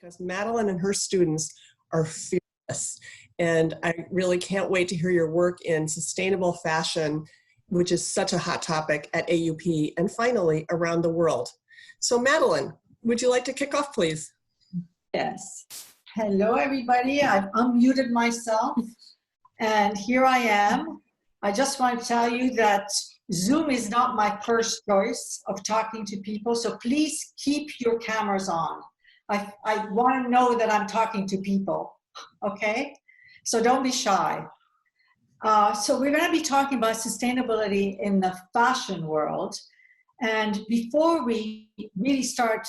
because Madeleine and her students are fearless. And I really can't wait to hear your work in sustainable fashion, which is such a hot topic at AUP and finally around the world. So Madeleine, would you like to kick off, please? Yes. Hello, everybody. I've unmuted myself and here I am. I just want to tell you that Zoom is not my first choice of talking to people, so please keep your cameras on. I want to know that I'm talking to people, okay? So don't be shy. So we're going to be talking about sustainability in the fashion world. And before we really start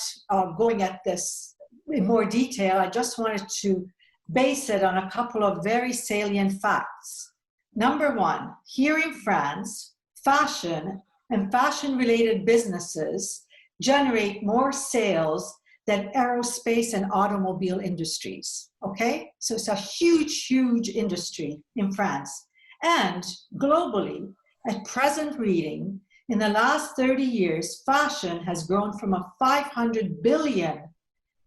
going at this in more detail, I just wanted to base it on a couple of very salient facts. Number one, here in France, fashion and fashion-related businesses generate more sales than aerospace and automobile industries, okay? So it's a huge, huge industry in France. And globally, at present reading, in the last 30 years, fashion has grown from a 500 billion,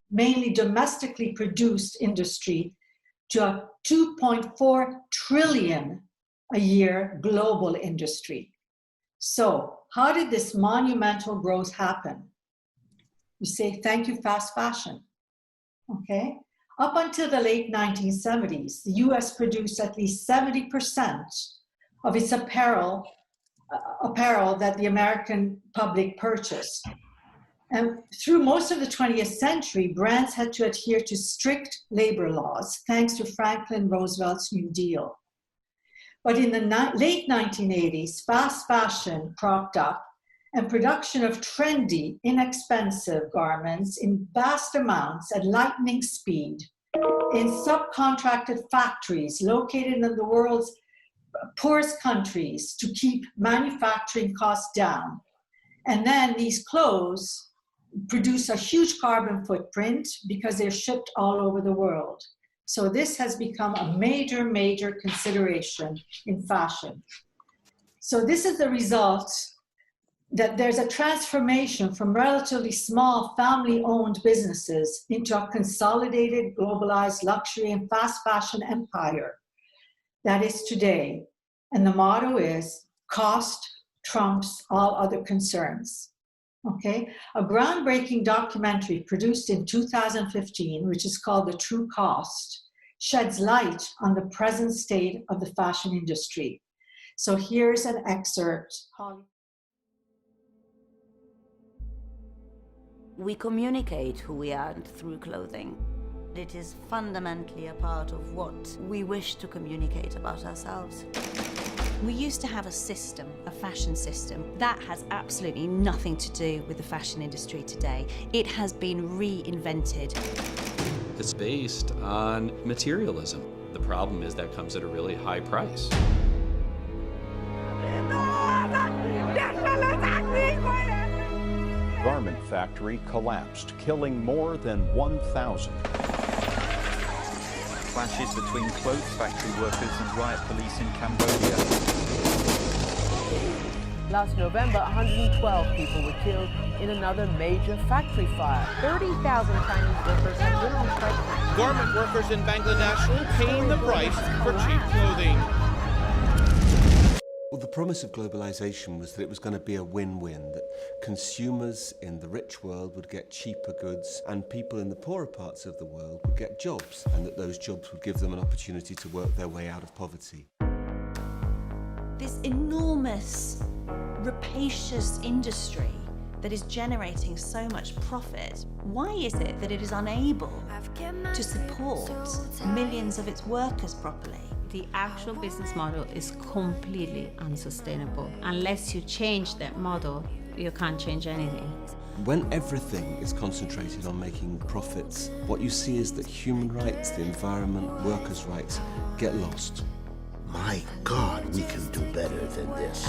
mainly domestically produced industry, to a 2.4 trillion a year global industry. So how did this monumental growth happen? You say, thank you, fast fashion, okay? Up until the late 1970s, the US produced at least 70% of its apparel that the American public purchased. And through most of the 20th century, brands had to adhere to strict labor laws, thanks to Franklin Roosevelt's New Deal. But in the late 1980s, fast fashion cropped up and production of trendy, inexpensive garments in vast amounts at lightning speed in subcontracted factories located in the world's poorest countries to keep manufacturing costs down. And then these clothes produce a huge carbon footprint because they're shipped all over the world. So this has become a major, major consideration in fashion. So this is the result that there's a transformation from relatively small family-owned businesses into a consolidated, globalized luxury and fast fashion empire that is today. And the motto is, cost trumps all other concerns. Okay, a groundbreaking documentary produced in 2015, which is called The True Cost, sheds light on the present state of the fashion industry. So here's an excerpt. We communicate who we are through clothing. It is fundamentally a part of what we wish to communicate about ourselves. We used to have a system, a fashion system. That has absolutely nothing to do with the fashion industry today. It has been reinvented. It's based on materialism. The problem is that comes at a really high price. Garment factory collapsed, killing more than 1,000. Clashes between clothes factory workers and riot police in Cambodia. Last November, 112 people were killed in another major factory fire. 30,000 Chinese workers have been on strike. Garment workers in Bangladesh paying the price for cheap clothing. Well, the promise of globalization was that it was going to be a win-win, that consumers in the rich world would get cheaper goods and people in the poorer parts of the world would get jobs, and that those jobs would give them an opportunity to work their way out of poverty. This enormous, rapacious industry that is generating so much profit, why is it that it is unable to support millions of its workers properly? The actual business model is completely unsustainable. Unless you change that model, you can't change anything. When everything is concentrated on making profits, what you see is that human rights, the environment, workers' rights get lost. My God, we can do better than this.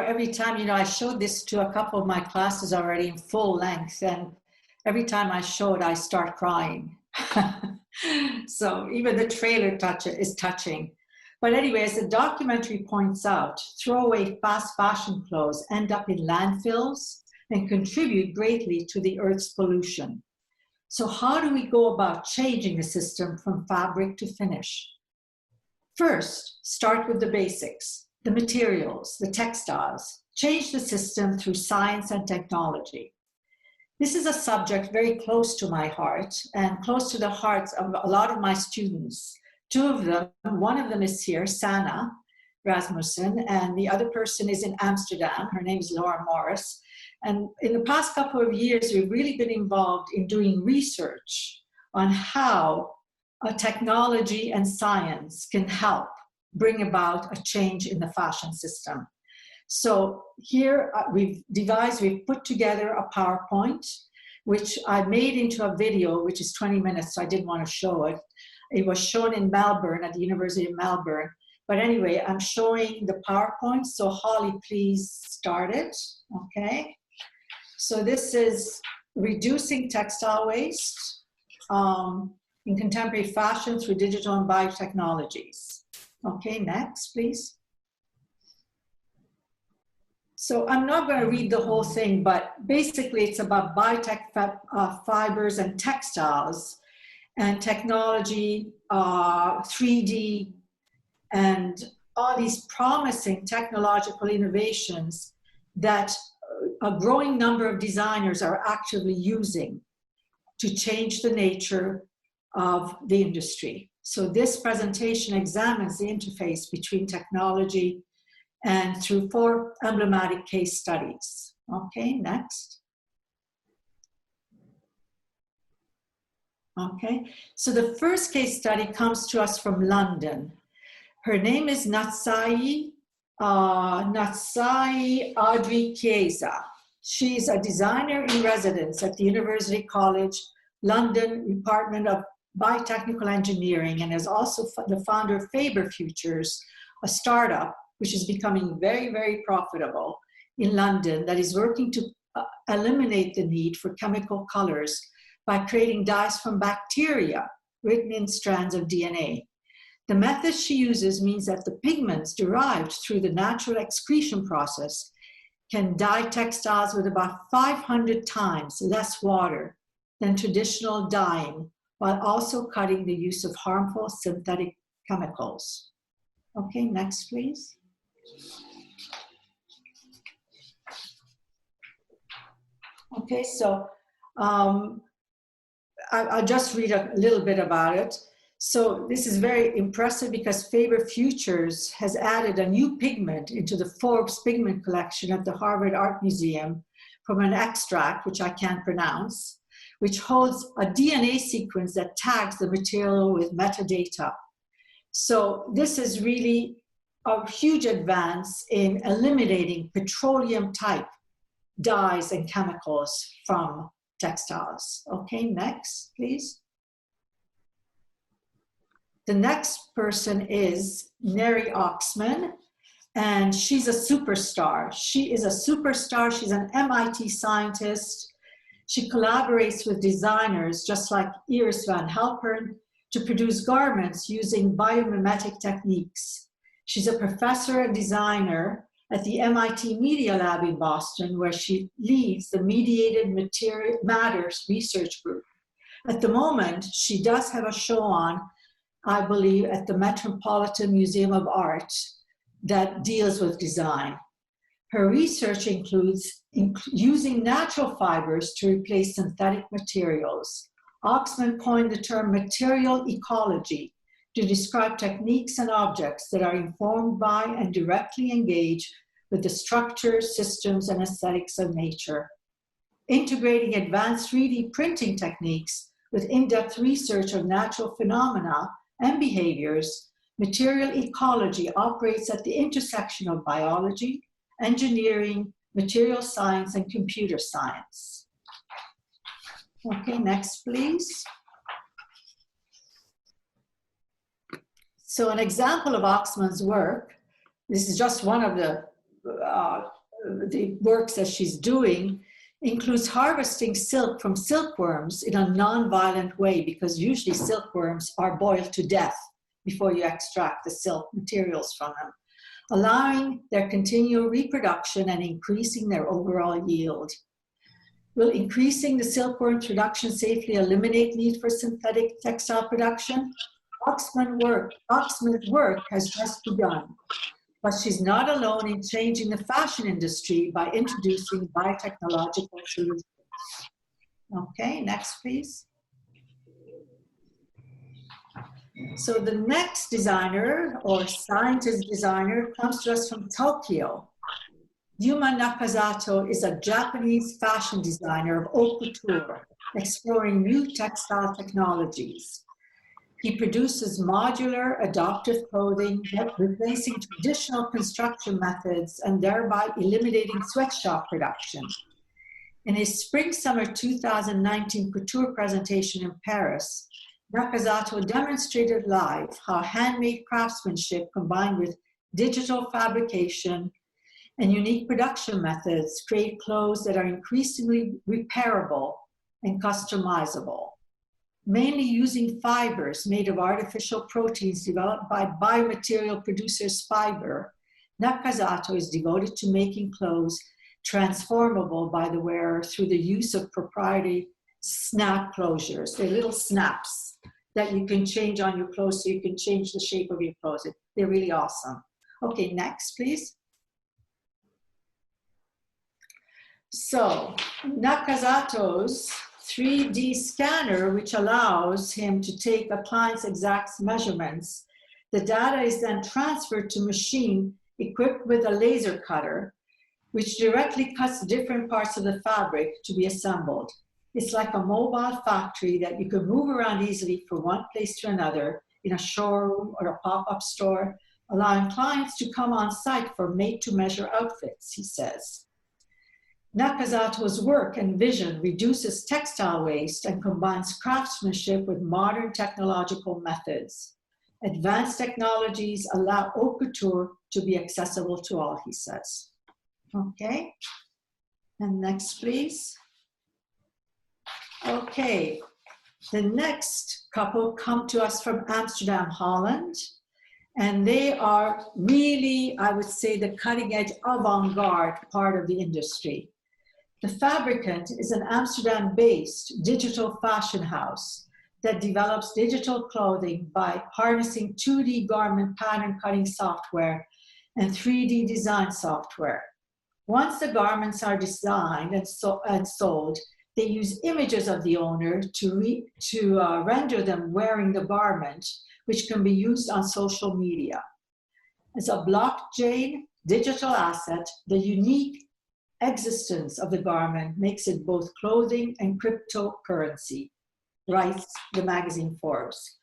every time, you know, I showed this to a couple of my classes already in full length, and every time I show it, I start crying. So even the trailer is touching. But anyway, as the documentary points out, throwaway fast fashion clothes end up in landfills and contribute greatly to the Earth's pollution. So how do we go about changing the system from fabric to finish? First, start with the basics, the materials, the textiles. Change the system through science and technology. This is a subject very close to my heart and close to the hearts of a lot of my students. Two of them, one of them is here, Sanna Rasmussen, and the other person is in Amsterdam. Her name is Laura Morris. And in the past couple of years, we've really been involved in doing research on how technology and science can help bring about a change in the fashion system. So here we've put together a PowerPoint, which I made into a video, which is 20 minutes, so I didn't want to show it. It was shown in Melbourne, at the University of Melbourne. But anyway, I'm showing the PowerPoint, so Holly, please start it, okay? So this is reducing textile waste in contemporary fashion through digital and biotechnologies. Okay, next, please. So I'm not going to read the whole thing, but basically it's about biotech fibers and textiles and technology, 3D, and all these promising technological innovations that a growing number of designers are actively using to change the nature of the industry. So this presentation examines the interface between technology and through 4 emblematic case studies. Okay, next. Okay, so the first case study comes to us from London. Her name is Natsai Audrey Chiesa. She's a designer in residence at the University College London Department of Biotechnical Engineering, and is also the founder of Faber Futures, a startup which is becoming very, very profitable in London that is working to eliminate the need for chemical colors by creating dyes from bacteria written in strands of DNA. The method she uses means that the pigments derived through the natural excretion process can dye textiles with about 500 times less water than traditional dyeing, while also cutting the use of harmful synthetic chemicals. Okay, next, please. Okay, so I'll just read a little bit about it. So this is very impressive because Faber Futures has added a new pigment into the Forbes pigment collection at the Harvard Art Museum from an extract, which I can't pronounce, which holds a DNA sequence that tags the material with metadata. So this is really a huge advance in eliminating petroleum-type dyes and chemicals from textiles. Okay, next, please. The next person is Neri Oxman, and she's a superstar. She is a superstar. She's an MIT scientist. She collaborates with designers just like Iris van Helpern to produce garments using biomimetic techniques. She's a professor and designer at the MIT Media Lab in Boston, where she leads the Mediated Matters Research Group. At the moment, she does have a show on, I believe, at the Metropolitan Museum of Art that deals with design. Her research includes using natural fibers to replace synthetic materials. Oxman coined the term material ecology to describe techniques and objects that are informed by and directly engage with the structures, systems, and aesthetics of nature. Integrating advanced 3D printing techniques with in-depth research of natural phenomena and behaviors, material ecology operates at the intersection of biology, engineering, material science, and computer science. Okay, next, please. So an example of Oxman's work, this is just one of the the works that she's doing includes harvesting silk from silkworms in a non-violent way, because usually silkworms are boiled to death before you extract the silk materials from them, allowing their continual reproduction and increasing their overall yield. Will increasing the silkworm production safely eliminate need for synthetic textile production? Oxman's work has just begun, but she's not alone in changing the fashion industry by introducing biotechnological solutions. Okay, next please. So the next designer or scientist designer comes to us from Tokyo. Yuma Nakazato is a Japanese fashion designer of haute couture, exploring new textile technologies. He produces modular, adaptive clothing, replacing traditional construction methods and thereby eliminating sweatshop production. In his Spring-Summer 2019 couture presentation in Paris, Nakazato demonstrated live how handmade craftsmanship combined with digital fabrication and unique production methods create clothes that are increasingly repairable and customizable. Mainly using fibers made of artificial proteins developed by biomaterial producers Fiber, Nakazato is devoted to making clothes transformable by the wearer through the use of proprietary snap closures. They're little snaps that you can change on your clothes so you can change the shape of your clothes. They're really awesome. Okay, next, please. So, Nakazato's 3D scanner, which allows him to take a client's exact measurements. The data is then transferred to a machine equipped with a laser cutter, which directly cuts different parts of the fabric to be assembled. It's like a mobile factory that you can move around easily from one place to another in a showroom or a pop-up store, allowing clients to come on site for made-to-measure outfits, he says. Nakazato's work and vision reduces textile waste and combines craftsmanship with modern technological methods. Advanced technologies allow haute couture to be accessible to all, he says. Okay, and next, please. Okay, the next couple come to us from Amsterdam, Holland, and they are really, I would say, the cutting-edge avant-garde part of the industry. The Fabricant is an Amsterdam-based digital fashion house that develops digital clothing by harnessing 2D garment pattern cutting software and 3D design software. Once the garments are designed and sold, they use images of the owner to render them wearing the garment, which can be used on social media. As a blockchain digital asset, the unique existence of the garment makes it both clothing and cryptocurrency, writes the magazine Forbes.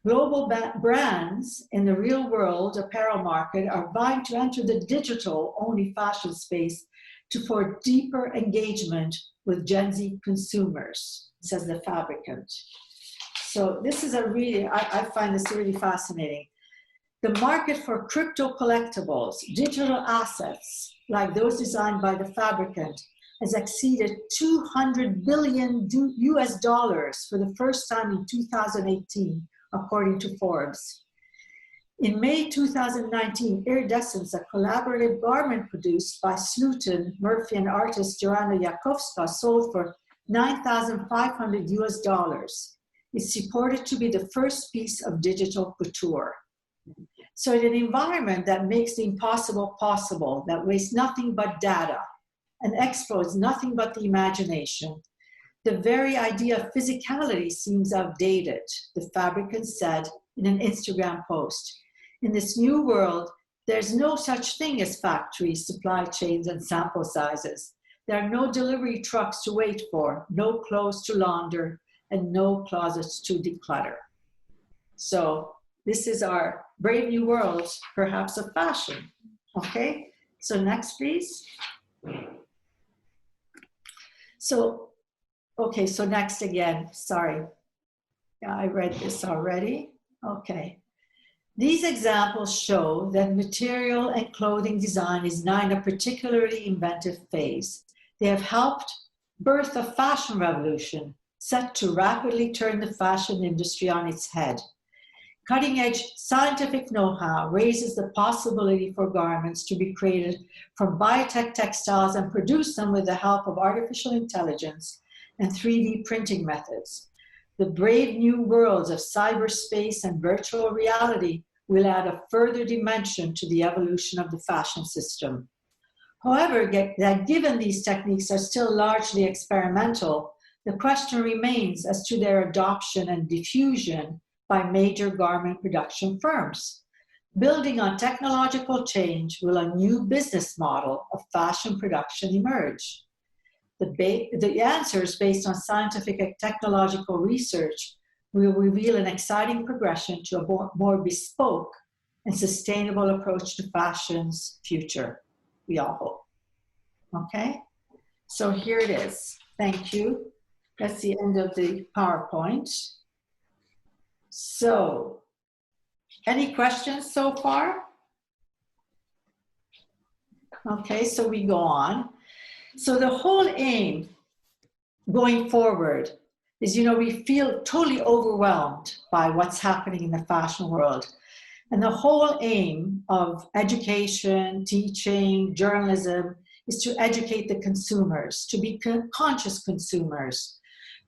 Global brands in the real world apparel market are vying to enter the digital-only fashion space to forge deeper engagement with Gen Z consumers, says the Fabricant. So this is a really, I find this really fascinating. The market for crypto collectibles, digital assets, like those designed by the Fabricant, has exceeded $200 billion US dollars for the first time in 2018, according to Forbes. In May 2019, Iridescence, a collaborative garment produced by Sluton, Murphy, and artist Joanna Jakowska, sold for $9,500 US dollars. It's reported to be the first piece of digital couture. So in an environment that makes the impossible possible, that wastes nothing but data and exploits nothing but the imagination, the very idea of physicality seems outdated, the Fabricant said in an Instagram post. In this new world, there's no such thing as factories, supply chains, and sample sizes. There are no delivery trucks to wait for, no clothes to launder, and no closets to declutter. So this is our brave new world, perhaps of fashion. Okay, so next, please. So, okay, so next again, sorry. Yeah, I read this already. Okay. These examples show that material and clothing design is now in a particularly inventive phase. They have helped birth a fashion revolution set to rapidly turn the fashion industry on its head. Cutting-edge scientific know-how raises the possibility for garments to be created from biotech textiles and produce them with the help of artificial intelligence and 3D printing methods. The brave new worlds of cyberspace and virtual reality will add a further dimension to the evolution of the fashion system. However, given these techniques are still largely experimental, the question remains as to their adoption and diffusion by major garment production firms. Building on technological change, will a new business model of fashion production emerge? The answers based on scientific and technological research will reveal an exciting progression to a more bespoke and sustainable approach to fashion's future, we all hope. Okay, so here it is. Thank you. That's the end of the PowerPoint. So, any questions so far? Okay, so we go on. So the whole aim going forward is, we feel totally overwhelmed by what's happening in the fashion world. And the whole aim of education, teaching, journalism is to educate the consumers, to be conscious consumers,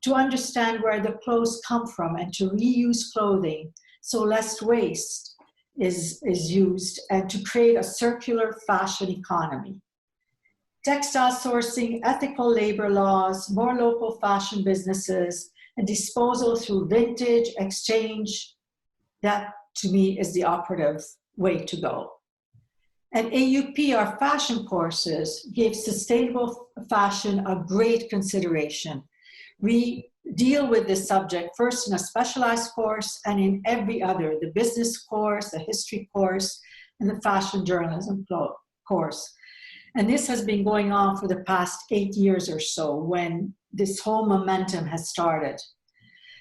to understand where the clothes come from and to reuse clothing so less waste is used, and to create a circular fashion economy. Textile sourcing, ethical labor laws, more local fashion businesses, and disposal through vintage, exchange, that to me is the operative way to go. At AUP, our fashion courses give sustainable fashion a great consideration. We deal with this subject first in a specialized course and in every other, the business course, the history course, and the fashion journalism course. And this has been going on for the past 8 years or so when this whole momentum has started.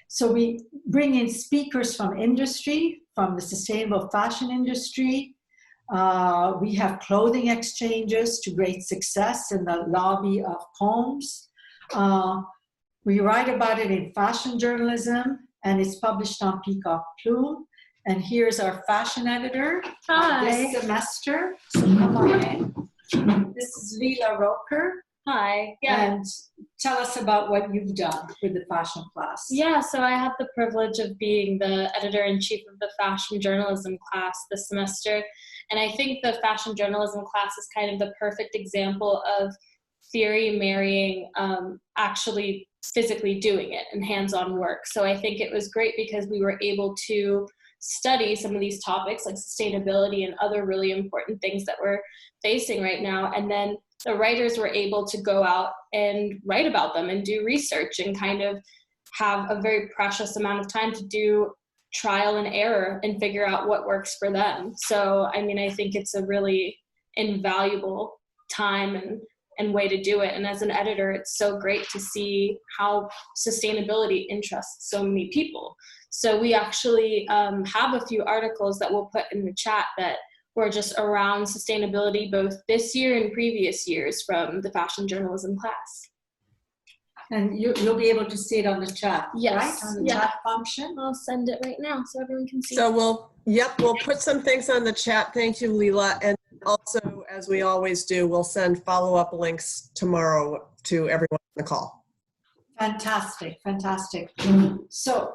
So we bring in speakers from industry, from the sustainable fashion industry. We have clothing exchanges to great success in the lobby of Combs. We write about it in fashion journalism, and it's published on Peacock Plume. And here's our fashion editor this semester. So come on in. This is Leila Roker. Hi. Yeah. And tell us about what you've done with the fashion class. Yeah, so I had the privilege of being the editor-in-chief of the fashion journalism class this semester. And I think the fashion journalism class is kind of the perfect example of theory marrying actually physically doing it and hands-on work. So I think it was great because we were able to study some of these topics like sustainability and other really important things that we're facing right now. And then the writers were able to go out and write about them and do research and kind of have a very precious amount of time to do trial and error and figure out what works for them. So, I mean, I think it's a really invaluable time and way to do it. And as an editor, it's so great to see how sustainability interests so many people. So we actually have a few articles that we'll put in the chat that were just around sustainability both this year and previous years from the fashion journalism class. And you'll be able to see it on the chat, yes, right? On the chat function. I'll send it right now so everyone can see. So we'll put some things on the chat. Thank you, Leila. And also, as we always do, we'll send follow-up links tomorrow to everyone on the call. Fantastic, fantastic. So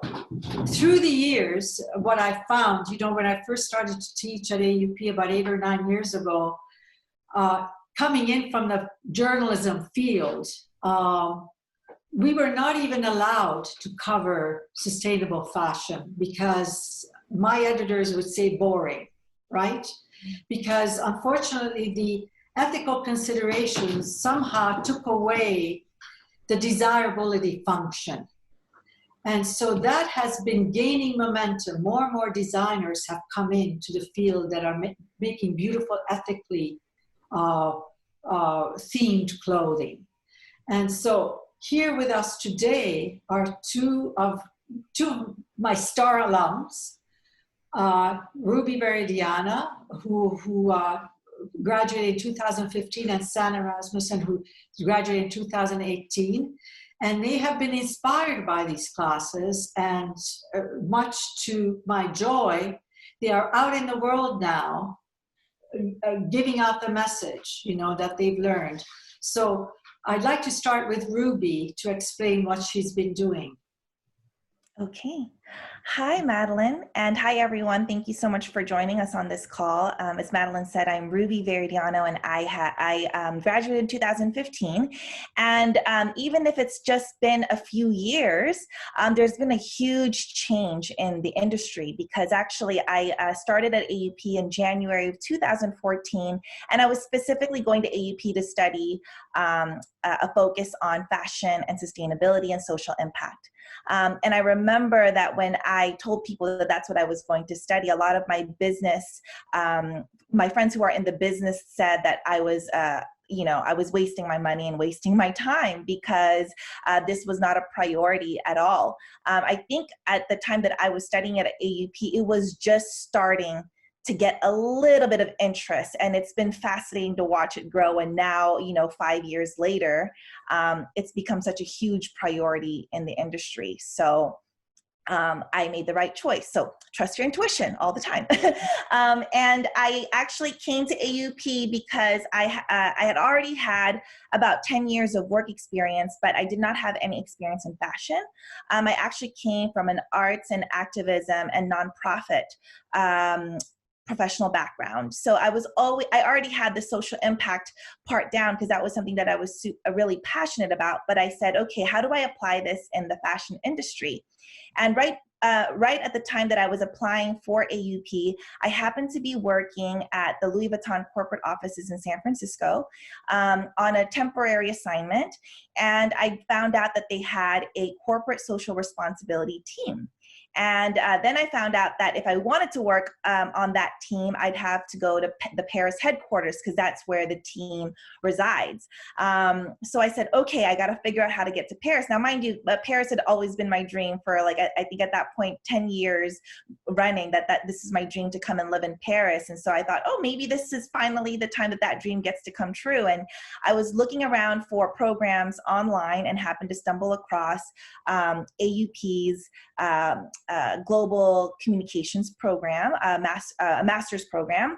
through the years, what I found, when I first started to teach at AUP about 8 or 9 years ago, coming in from the journalism field, we were not even allowed to cover sustainable fashion because my editors would say boring, right? Because unfortunately, the ethical considerations somehow took away the desirability function. And so that has been gaining momentum. More and more designers have come into the field that are making beautiful, ethically themed clothing. And so here with us today are two of my star alums. Ruby Veridiano, who graduated in 2015, and Sanna Rasmussen, who graduated in 2018. And they have been inspired by these classes, and much to my joy, they are out in the world now, giving out the message, that they've learned. So I'd like to start with Ruby to explain what she's been doing. Okay. Hi, Madeleine, and hi, everyone. Thank you so much for joining us on this call. As Madeleine said, I'm Ruby Veridiano, and I graduated in 2015. And even if it's just been a few years, there's been a huge change in the industry, because actually I started at AUP in January of 2014, and I was specifically going to AUP to study a focus on fashion and sustainability and social impact. And I remember that when I told people that that's what I was going to study, a lot of my business, my friends who are in the business said that I was, I was wasting my money and wasting my time, because this was not a priority at all. I think at the time that I was studying at AUP, it was just starting to get a little bit of interest, and it's been fascinating to watch it grow. And now, 5 years later, it's become such a huge priority in the industry. So I made the right choice. So trust your intuition all the time. And I actually came to AUP because I had already had about 10 years of work experience, but I did not have any experience in fashion. I actually came from an arts and activism and nonprofit professional background. So I already had the social impact part down, because that was something that I was really passionate about. But I said, okay, how do I apply this in the fashion industry? And right at the time that I was applying for AUP, I happened to be working at the Louis Vuitton corporate offices in San Francisco on a temporary assignment. And I found out that they had a corporate social responsibility team. And then I found out that if I wanted to work on that team, I'd have to go to the Paris headquarters, because that's where the team resides. So I said, okay, I got to figure out how to get to Paris. Now, mind you, Paris had always been my dream for, like, I think at that point, 10 years running, that this is my dream to come and live in Paris. And so I thought, oh, maybe this is finally the time that dream gets to come true. And I was looking around for programs online and happened to stumble across AUP's global communications program, a master's program.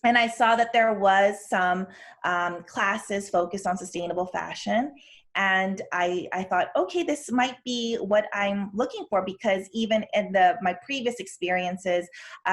And I saw that there was some classes focused on sustainable fashion. And I thought, okay, this might be what I'm looking for, because even in my previous experiences,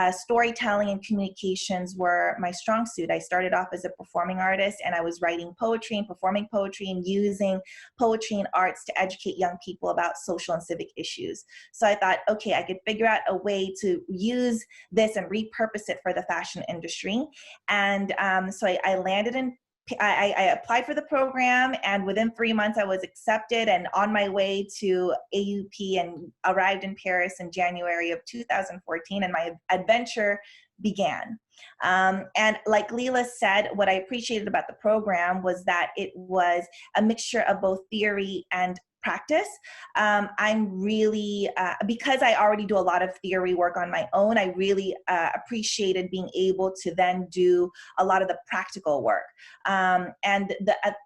storytelling and communications were my strong suit. I started off as a performing artist, and I was writing poetry and performing poetry and using poetry and arts to educate young people about social and civic issues. So I thought, okay, I could figure out a way to use this and repurpose it for the fashion industry. And so I landed in I applied for the program, and within 3 months I was accepted and on my way to AUP, and arrived in Paris in January of 2014, and my adventure began. And like Leila said, what I appreciated about the program was that it was a mixture of both theory and practice. I'm really, because I already do a lot of theory work on my own, I really appreciated being able to then do a lot of the practical work. And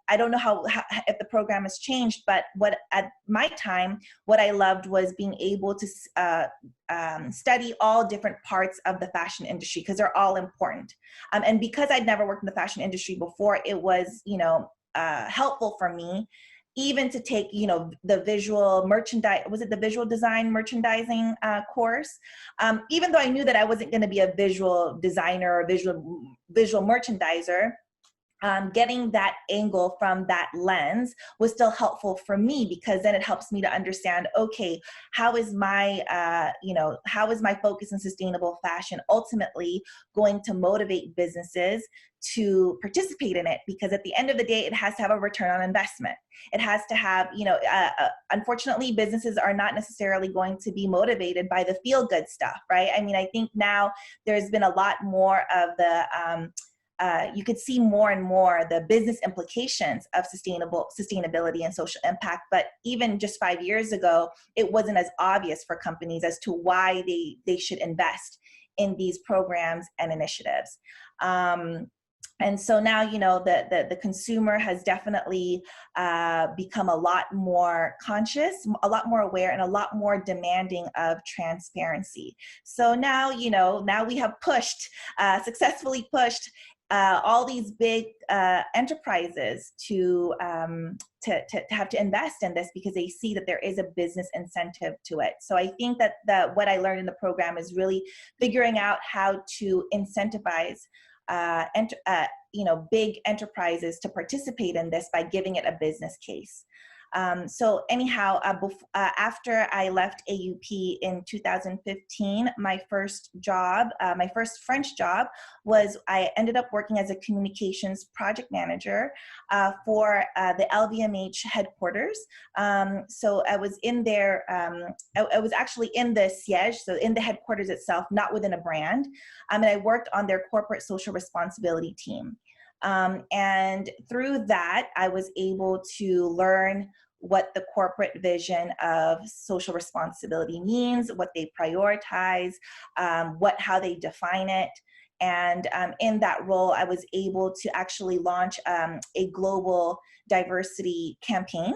I don't know if the program has changed, but at my time, what I loved was being able to study all different parts of the fashion industry, because they're all important. And because I'd never worked in the fashion industry before, it was, helpful for me even to take, the visual design merchandising course. Even though I knew that I wasn't going to be a visual designer or visual merchandiser, getting that angle from that lens was still helpful for me, because then it helps me to understand, okay, how is my focus in sustainable fashion ultimately going to motivate businesses to participate in it? Because at the end of the day, it has to have a return on investment. It has to have, unfortunately, businesses are not necessarily going to be motivated by the feel-good stuff, right? I mean, I think now there's been a lot more of the, you could see more and more the business implications of sustainability and social impact. But even just 5 years ago, it wasn't as obvious for companies as to why they should invest in these programs and initiatives. And so now, you know, the consumer has definitely become a lot more conscious, a lot more aware, and a lot more demanding of transparency. So now, you know, now we have successfully pushed all these big enterprises to have to invest in this because they see that there is a business incentive to it. So I think that what I learned in the program is really figuring out how to incentivize big enterprises to participate in this by giving it a business case. So anyhow, after I left AUP in 2015, my first French job was I ended up working as a communications project manager for the LVMH headquarters. So I was in there, I was actually in the siège, so in the headquarters itself, not within a brand. And I worked on their corporate social responsibility team. And through that, I was able to learn what the corporate vision of social responsibility means, what they prioritize, how they define it. And in that role, I was able to actually launch a global diversity campaign.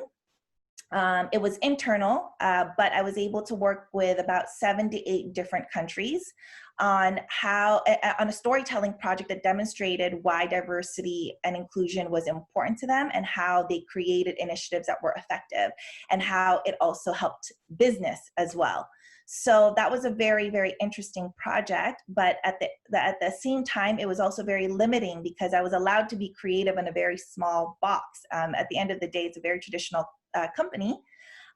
It was internal, but I was able to work with about 7 to 8 different countries on a storytelling project that demonstrated why diversity and inclusion was important to them and how they created initiatives that were effective and how it also helped business as well. So that was a very, very interesting project, but at the same time, it was also very limiting because I was allowed to be creative in a very small box. At the end of the day, it's a very traditional company,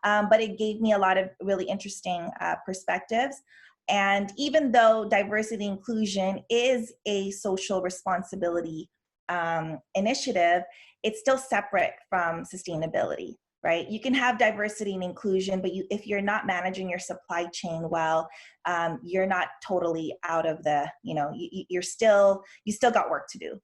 but it gave me a lot of really interesting perspectives. And even though diversity and inclusion is a social responsibility initiative, it's still separate from sustainability, right? You can have diversity and inclusion, but if you're not managing your supply chain well, you're not totally out of the, you still got work to do.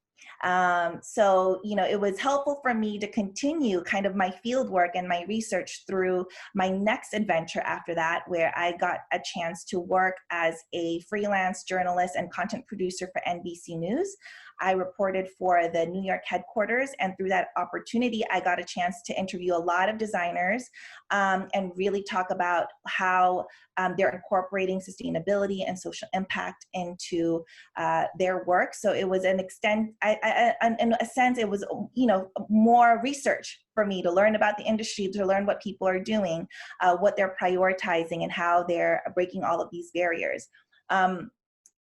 So, it was helpful for me to continue kind of my field work and my research through my next adventure after that, where I got a chance to work as a freelance journalist and content producer for NBC News. I reported for the New York headquarters, and through that opportunity, I got a chance to interview a lot of designers and really talk about how they're incorporating sustainability and social impact into their work. So it was in a sense, it was more research for me to learn about the industry, to learn what people are doing, what they're prioritizing, and how they're breaking all of these barriers.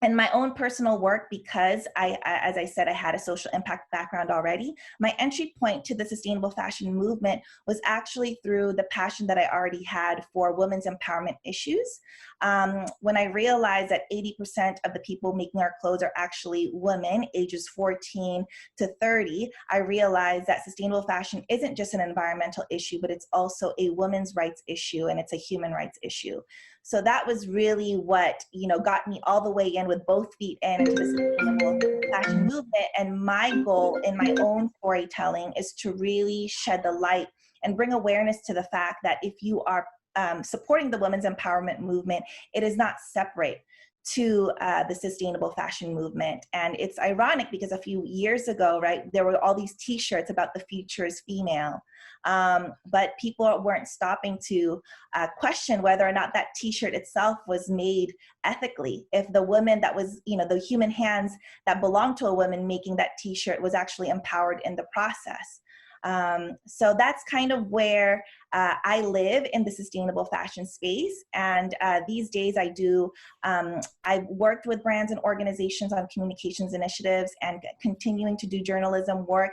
And my own personal work, because as I said, I had a social impact background already, my entry point to the sustainable fashion movement was actually through the passion that I already had for women's empowerment issues. When I realized that 80% of the people making our clothes are actually women, ages 14 to 30, I realized that sustainable fashion isn't just an environmental issue, but it's also a women's rights issue, and it's a human rights issue. So that was really what, got me all the way in with both feet into the sustainable fashion movement. And my goal in my own storytelling is to really shed the light and bring awareness to the fact that if you are supporting the women's empowerment movement, it is not separate to the sustainable fashion movement. And it's ironic because a few years ago, right, there were all these t-shirts about the future is female. But people weren't stopping to question whether or not that t-shirt itself was made ethically. If the woman that was, the human hands that belonged to a woman making that t-shirt was actually empowered in the process. So that's kind of where I live in the sustainable fashion space. And these days I've worked with brands and organizations on communications initiatives and continuing to do journalism work,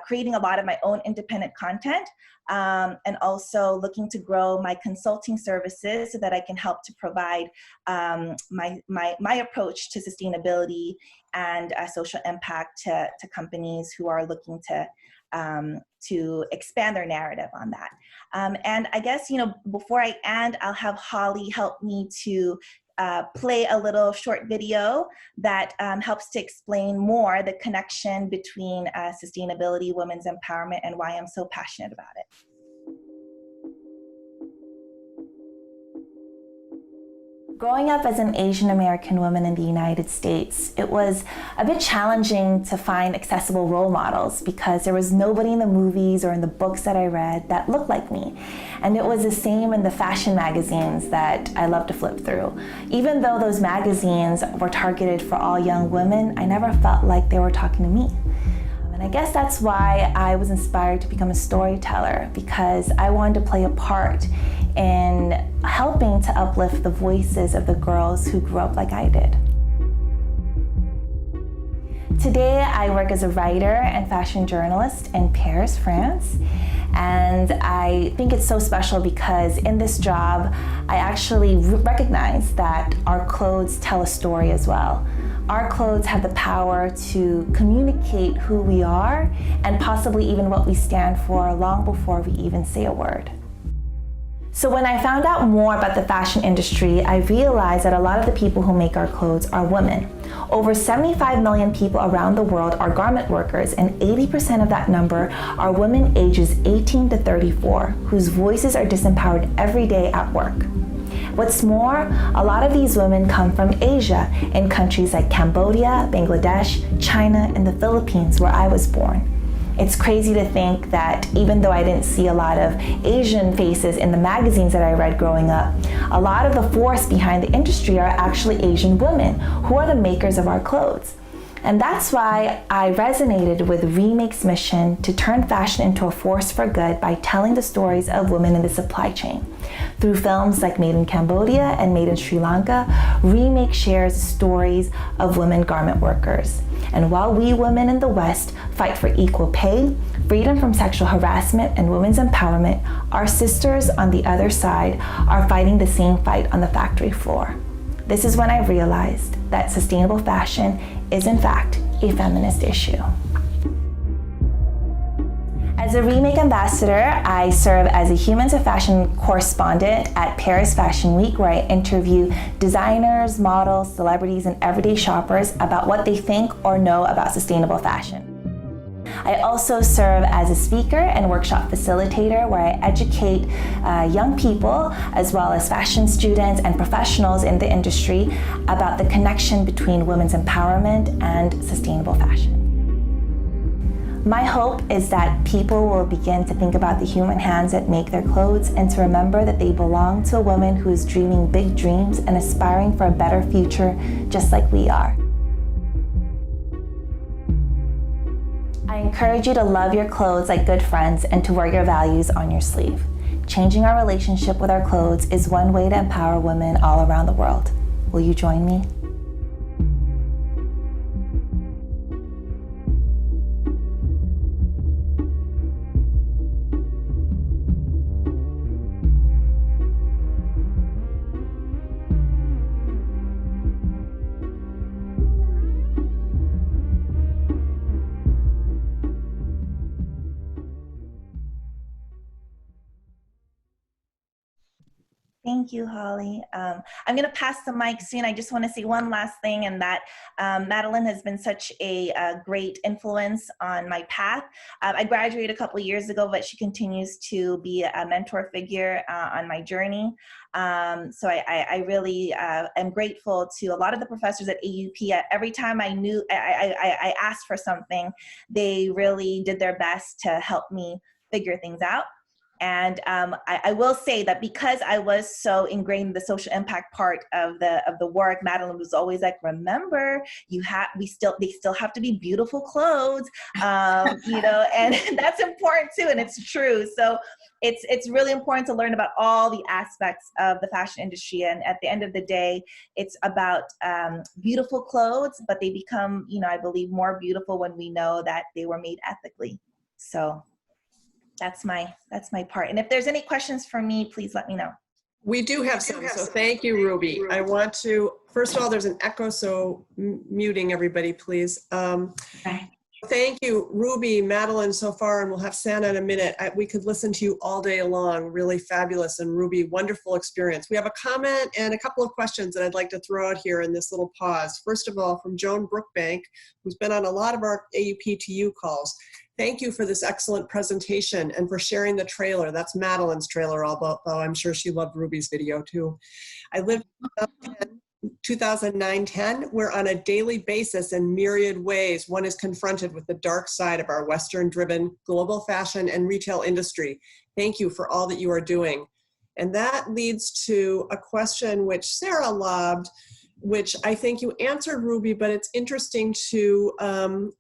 creating a lot of my own independent content, and also looking to grow my consulting services so that I can help to provide my approach to sustainability and social impact to companies who are looking to expand their narrative on that. And I guess, before I end, I'll have Holly help me to play a little short video that helps to explain more the connection between sustainability, women's empowerment, and why I'm so passionate about it. Growing up as an Asian American woman in the United States, it was a bit challenging to find accessible role models because there was nobody in the movies or in the books that I read that looked like me. And it was the same in the fashion magazines that I loved to flip through. Even though those magazines were targeted for all young women, I never felt like they were talking to me. And I guess that's why I was inspired to become a storyteller, because I wanted to play a part in helping to uplift the voices of the girls who grew up like I did. Today, I work as a writer and fashion journalist in Paris, France. And I think it's so special because in this job, I actually recognize that our clothes tell a story as well. Our clothes have the power to communicate who we are and possibly even what we stand for long before we even say a word. So when I found out more about the fashion industry, I realized that a lot of the people who make our clothes are women. Over 75 million people around the world are garment workers, and 80% of that number are women ages 18 to 34, whose voices are disempowered every day at work. What's more, a lot of these women come from Asia, in countries like Cambodia, Bangladesh, China, and the Philippines, where I was born. It's crazy to think that even though I didn't see a lot of Asian faces in the magazines that I read growing up, a lot of the force behind the industry are actually Asian women who are the makers of our clothes. And that's why I resonated with Remake's mission to turn fashion into a force for good by telling the stories of women in the supply chain. Through films like Made in Cambodia and Made in Sri Lanka, Remake shares stories of women garment workers. And while we women in the West fight for equal pay, freedom from sexual harassment, and women's empowerment, our sisters on the other side are fighting the same fight on the factory floor. This is when I realized that sustainable fashion is in fact a feminist issue. As a Remake ambassador, I serve as a Human to Fashion correspondent at Paris Fashion Week, where I interview designers, models, celebrities, and everyday shoppers about what they think or know about sustainable fashion. I also serve as a speaker and workshop facilitator, where I educate young people as well as fashion students and professionals in the industry about the connection between women's empowerment and sustainable fashion. My hope is that people will begin to think about the human hands that make their clothes and to remember that they belong to a woman who is dreaming big dreams and aspiring for a better future just like we are. I encourage you to love your clothes like good friends and to wear your values on your sleeve. Changing our relationship with our clothes is one way to empower women all around the world. Will you join me? Thank you, Holly. I'm going to pass the mic soon. I just want to say one last thing, and that Madeleine has been such a great influence on my path. I graduated a couple of years ago, but she continues to be a mentor figure on my journey. So I really am grateful to a lot of the professors at AUP. Every time I asked for something, they really did their best to help me figure things out. And I will say that because I was so ingrained in the social impact part of the work, Madeleine was always like, "Remember, they still have to be beautiful clothes, you know," and that's important too, and it's true. So it's really important to learn about all the aspects of the fashion industry. And at the end of the day, it's about beautiful clothes, but they become, I believe, more beautiful when we know that they were made ethically. So that's my part. And if there's any questions for me, please let me know. We do have some, so thank you, Ruby. I want to, first of all, there's an echo, so muting everybody, please. Thank you, Ruby, Madeleine, so far, and we'll have Sanna in a minute. We could listen to you all day long. Really fabulous, and Ruby, wonderful experience. We have a comment and a couple of questions that I'd like to throw out here in this little pause. First of all, from Joan Brookbank, who's been on a lot of our AUP to You calls. Thank you for this excellent presentation and for sharing the trailer. That's Madeleine's trailer, although I'm sure she loved Ruby's video too. I lived in 2009-10, where on a daily basis in myriad ways, one is confronted with the dark side of our Western-driven global fashion and retail industry. Thank you for all that you are doing. And that leads to a question which Sarah lobbed, which I think you answered, Ruby, but it's interesting to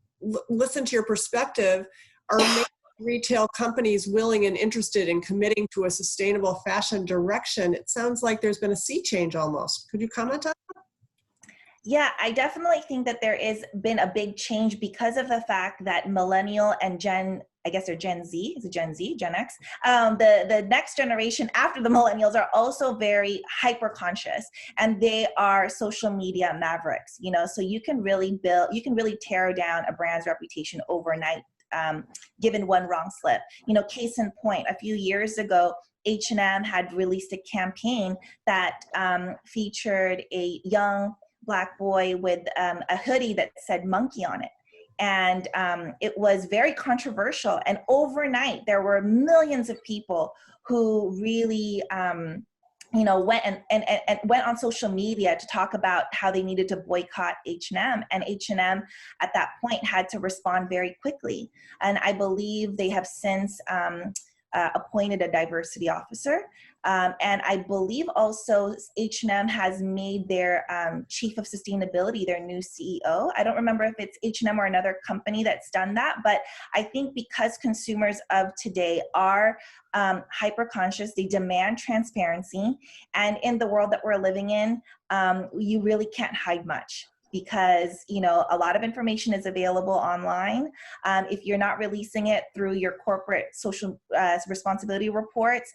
listen to your perspective. Are retail companies willing and interested in committing to a sustainable fashion direction? It sounds like there's been a sea change almost. Could you comment on that? Yeah, I definitely think that there has been a big change because of the fact that millennial and I guess they're Gen Z, is it Gen Z, Gen X? The next generation after the millennials are also very hyper conscious, and they are social media mavericks, you know, so you can really tear down a brand's reputation overnight, given one wrong slip. You know, case in point, a few years ago, H&M had released a campaign that featured a young Black boy with a hoodie that said monkey on it. And it was very controversial. And overnight, there were millions of people who really, you know, went and went on social media to talk about how they needed to boycott H&M. And H&M at that point had to respond very quickly. And I believe they have since appointed a diversity officer. And I believe also H&M has made their chief of sustainability their new CEO. I don't remember if it's H&M or another company that's done that, but I think because consumers of today are hyper conscious, they demand transparency. And in the world that we're living in, you really can't hide much, because, you know, a lot of information is available online. If you're not releasing it through your corporate social responsibility reports,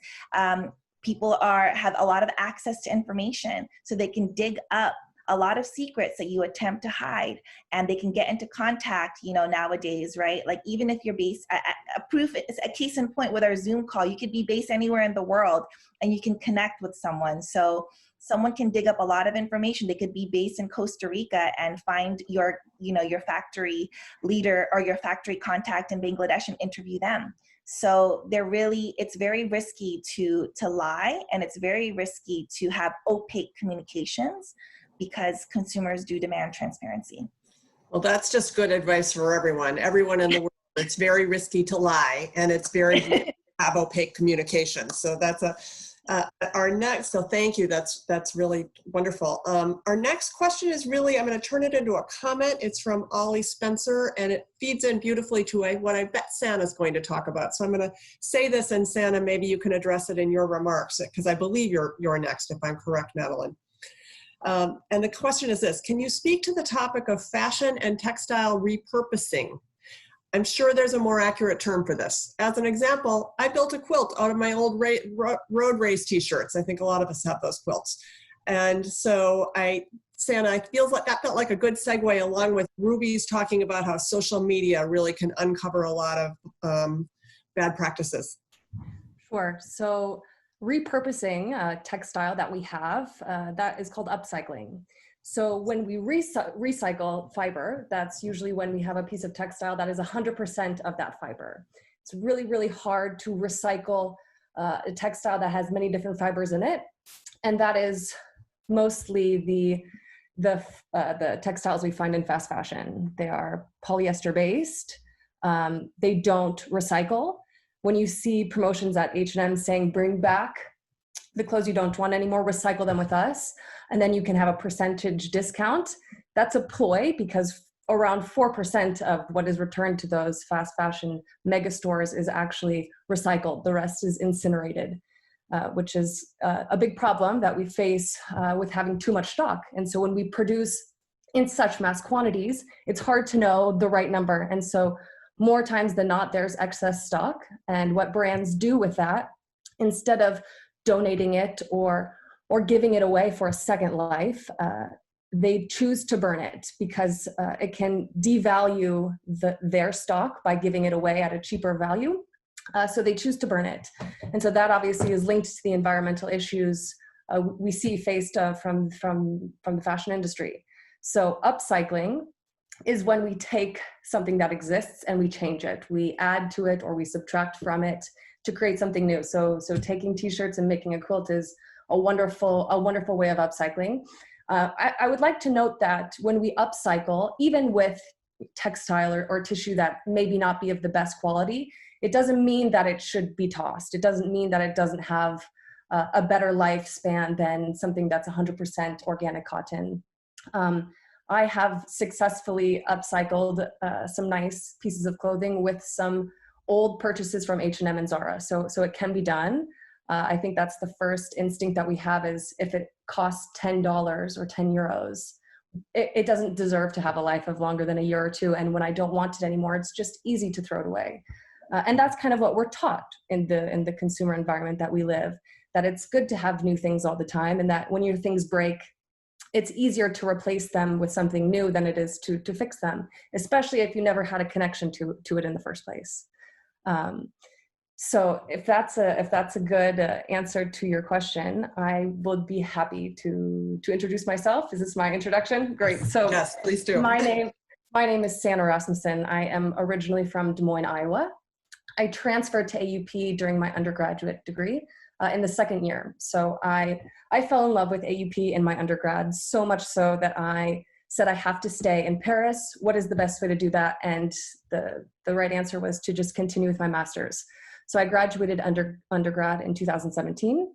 people have a lot of access to information, so they can dig up a lot of secrets that you attempt to hide, and they can get into contact, you know, nowadays, right? Like, even if you're based, a case in point with our Zoom call, you could be based anywhere in the world and you can connect with someone. So someone can dig up a lot of information. They could be based in Costa Rica and find your, you know, your factory leader or your factory contact in Bangladesh and interview them. So it's very risky to lie, and it's very risky to have opaque communications, because consumers do demand transparency. Well, that's just good advice for everyone. Everyone in the world, it's very risky to lie, and it's very risky to have opaque communication. So that's our next, so thank you, that's really wonderful. Our next question is really, I'm going to turn it into a comment. It's from Ollie Spencer, and it feeds in beautifully to what I bet Sanna's going to talk about. So I'm going to say this, and Sanna, maybe you can address it in your remarks, because I believe you're next, if I'm correct, Madeleine. And the question is this: can you speak to the topic of fashion and textile repurposing? I'm sure there's a more accurate term for this. As an example, I built a quilt out of my old road race t-shirts. I think a lot of us have those quilts. And so Sanna, I feel like that felt like a good segue, along with Ruby's talking about how social media really can uncover a lot of bad practices. Sure. So repurposing textile that we have, that is called upcycling. So when we recycle fiber, that's usually when we have a piece of textile that is 100% of that fiber. It's really, really hard to recycle a textile that has many different fibers in it. And that is mostly the textiles we find in fast fashion. They are polyester based. They don't recycle. When you see promotions at H&M saying, bring back the clothes you don't want anymore, recycle them with us, and then you can have a percentage discount, that's a ploy, because around 4% of what is returned to those fast fashion mega stores is actually recycled. The rest is incinerated, which is a big problem that we face with having too much stock. And so when we produce in such mass quantities, it's hard to know the right number. And so more times than not, there's excess stock. And what brands do with that, instead of donating it or giving it away for a second life, they choose to burn it, because it can devalue their stock by giving it away at a cheaper value. So they choose to burn it. And so that obviously is linked to the environmental issues we see faced from the fashion industry. So upcycling is when we take something that exists and we change it. We add to it or we subtract from it to create something new. So taking t-shirts and making a quilt is a wonderful way of upcycling. I would like to note that when we upcycle, even with textile or tissue that maybe not be of the best quality, it doesn't mean that it should be tossed. It doesn't mean that it doesn't have a better lifespan than something that's 100% organic cotton. I have successfully upcycled some nice pieces of clothing with some old purchases from H&M and Zara. So it can be done. I think that's the first instinct that we have, is if it costs $10 or 10 euros, it doesn't deserve to have a life of longer than a year or two. And when I don't want it anymore, it's just easy to throw it away. And that's kind of what we're taught in the consumer environment that we live, that it's good to have new things all the time, and that when your things break, it's easier to replace them with something new than it is to fix them, especially if you never had a connection to it in the first place. So if that's a good answer to your question, I would be happy to introduce myself. Is this my introduction? Great. So yes, please do. My name is Sanna Rasmussen. I am originally from Des Moines, Iowa. I transferred to AUP during my undergraduate degree in the second year. So I fell in love with AUP in my undergrad, so much so that I said I have to stay in Paris. What is the best way to do that? And the right answer was to just continue with my master's. So I graduated undergrad in 2017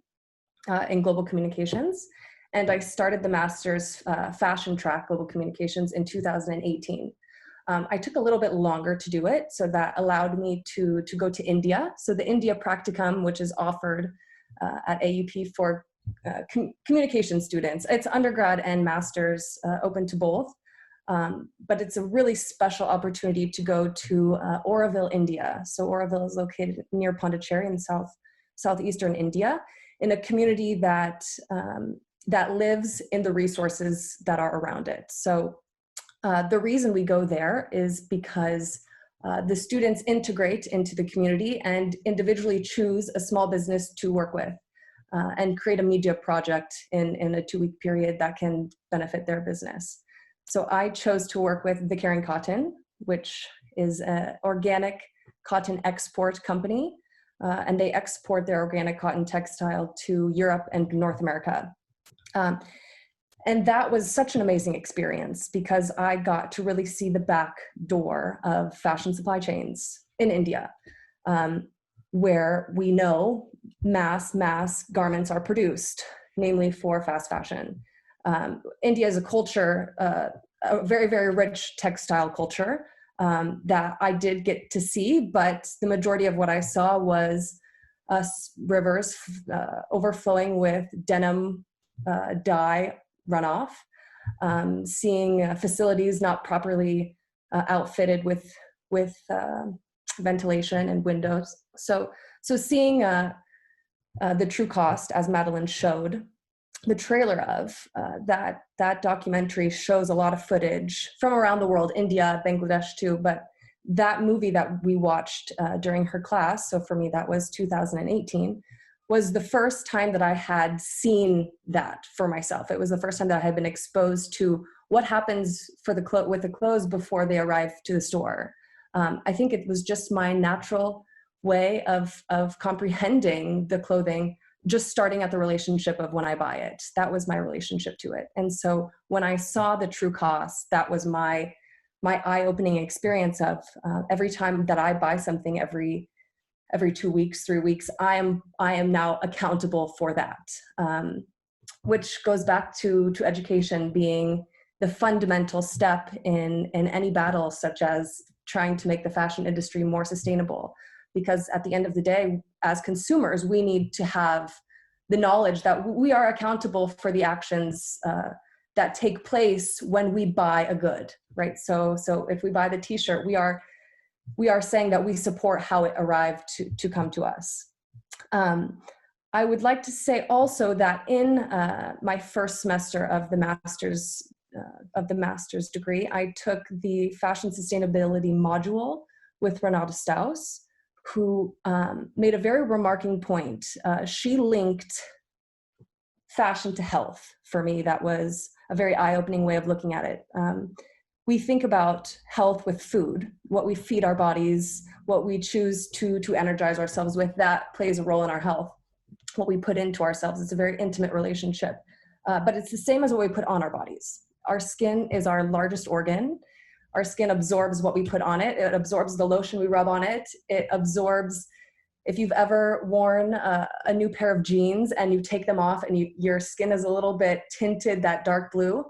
in global communications, and I started the master's fashion track, global communications, in 2018. I took a little bit longer to do it, so that allowed me to go to India. So the India Practicum, which is offered at AUP for communication students. It's undergrad and master's, open to both. But it's a really special opportunity to go to Auroville, India. So Auroville is located near Pondicherry in southeastern India, in a community that lives in the resources that are around it. So the reason we go there is because the students integrate into the community and individually choose a small business to work with and create a media project in a 2-week period that can benefit their business. So I chose to work with The Caring Cotton, which is an organic cotton export company, and they export their organic cotton textile to Europe and North America. And that was such an amazing experience because I got to really see the back door of fashion supply chains in India, where we know mass garments are produced, namely for fast fashion. India is a culture, a very, very rich textile culture that I did get to see, but the majority of what I saw was rivers overflowing with denim dye runoff, seeing facilities not properly outfitted with ventilation and windows. So seeing the true cost, as Madeleine showed, the trailer of that documentary shows a lot of footage from around the world, India, Bangladesh too, but that movie that we watched during her class, so for me that was 2018, was the first time that I had seen that for myself. It was the first time that I had been exposed to what happens with the clothes before they arrive to the store. I think it was just my natural way of comprehending the clothing, just starting at the relationship of when I buy it. That was my relationship to it. And so when I saw the true cost, that was my eye-opening experience of every time that I buy something every 2 weeks, 3 weeks, I am now accountable for that, which goes back to education being the fundamental step in any battle, such as trying to make the fashion industry more sustainable. Because at the end of the day, as consumers, we need to have the knowledge that we are accountable for the actions that take place when we buy a good, right? So if we buy the t-shirt, we are saying that we support how it arrived to come to us. I would like to say also that in my first semester of the master's degree, I took the fashion sustainability module with Renata Strauss, who made a very remarking point. She linked fashion to health. For me, that was a very eye-opening way of looking at it. we think about health with food, what we feed our bodies, what we choose to energize ourselves with, that plays a role in our health. What we put into ourselves, it's a very intimate relationship. But it's the same as what we put on our bodies. Our skin is our largest organ. Our skin absorbs what we put on it. It absorbs the lotion we rub on it. It absorbs, if you've ever worn a new pair of jeans and you take them off and your skin is a little bit tinted that dark blue,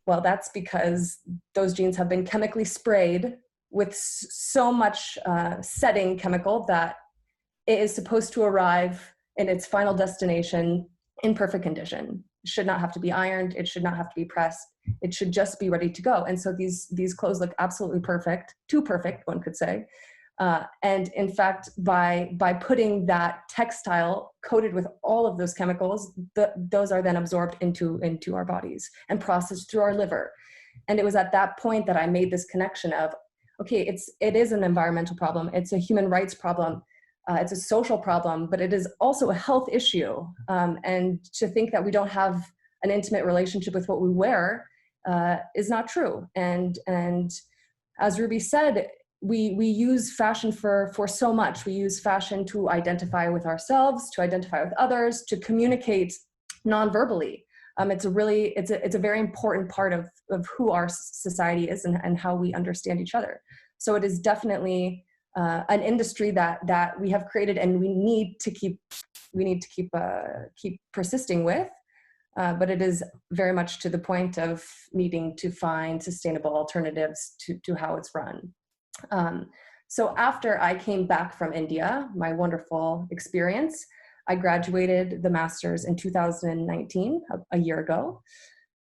well, that's because those jeans have been chemically sprayed with so much setting chemical that it is supposed to arrive in its final destination in perfect condition. It should not have to be ironed. It should not have to be pressed. It should just be ready to go. And so these clothes look absolutely perfect, too perfect, one could say. And in fact, by putting that textile coated with all of those chemicals, those are then absorbed into our bodies and processed through our liver. And it was at that point that I made this connection of, okay, it is an environmental problem. It's a human rights problem. It's a social problem, but it is also a health issue. And to think that we don't have an intimate relationship with what we wear is not true. And as Ruby said, we use fashion for so much. We use fashion to identify with ourselves, to identify with others, to communicate non-verbally. It's a very important part of who our society is and how we understand each other. So it is definitely an industry that we have created and we need to keep persisting with. But it is very much to the point of needing to find sustainable alternatives to how it's run. So after I came back from India, my wonderful experience, I graduated the master's in 2019, a year ago.